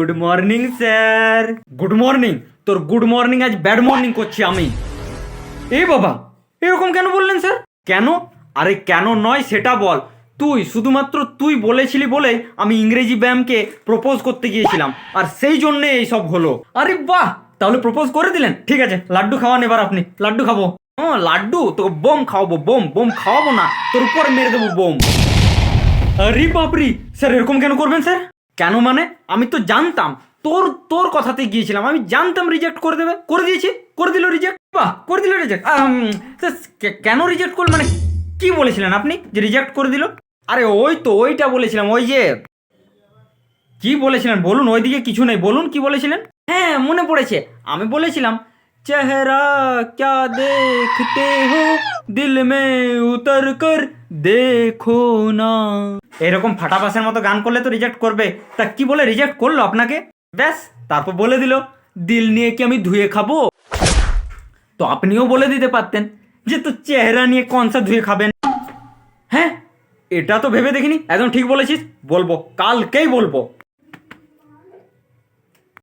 Good morning sir. Good morning? তোর good morning আজ bad morning করছি আমি। এই বাবা, এরকম কেন বললেন স্যার? কেন? আরে কেন নয় সেটা বল। তুই শুধুমাত্র তুই বলেছিলি বলেই আমি ইংরেজি ব্যায়ামকে প্রপোজ করতে গিয়েছিলাম, আর সেই জন্যে এইসব হলো। আরে বাহ, তাহলে প্রপোজ করে দিলেন? ঠিক আছে, লাড্ডু খাওয়ান এবার আপনি। লাড্ডু খাবো? লাড্ডু তোকে বোম খাওয়াবো। বোম বোম খাওয়াবো না, তোর উপর মেরে দেবো বোম। আরে বাপরি, স্যার এরকম কেন করবেন স্যার? কেন মানে? আমি তো জানতাম, তোর তোর কথাতে গিয়েছিলাম, আমি জানতাম রিজেক্ট করে দেবে। করে দিয়েছি, করে দিল রিজেক্ট। বাহ, করে দিল রিজেক্ট। কেন রিজেক্ট করল মানে? কি বলেছিলেন আপনি যে রিজেক্ট করে দিল? আরে ওই তো ওইটা বলেছিলাম, ওই যে কি বলেছিলেন বলুন, ওইদিকে কিছু নেই, বলুন কি বলেছিলেন। হ্যাঁ মনে পড়েছে, আমি বলেছিলাম চেহারা क्या देखते हो दिल में उतर कर देखो না। এরকম ফাটাবাসের মতো গান করলে তো রিজেক্ট করবে। তা কি বলে রিজেক্ট করলো আপনাকে? ব্যাস, তারপর বলে দিল দিল নিয়ে কি আমি ধুয়ে খাবো? তো আপনিও বলে দিতে পারতেন যে তো চেহারা নিয়ে কোন সা ধুয়ে খাবেন। হ্যাঁ, এটা তো ভেবে দেখিনি। একদম ঠিক বলেছিস, বলবো, কালকেই বলবো।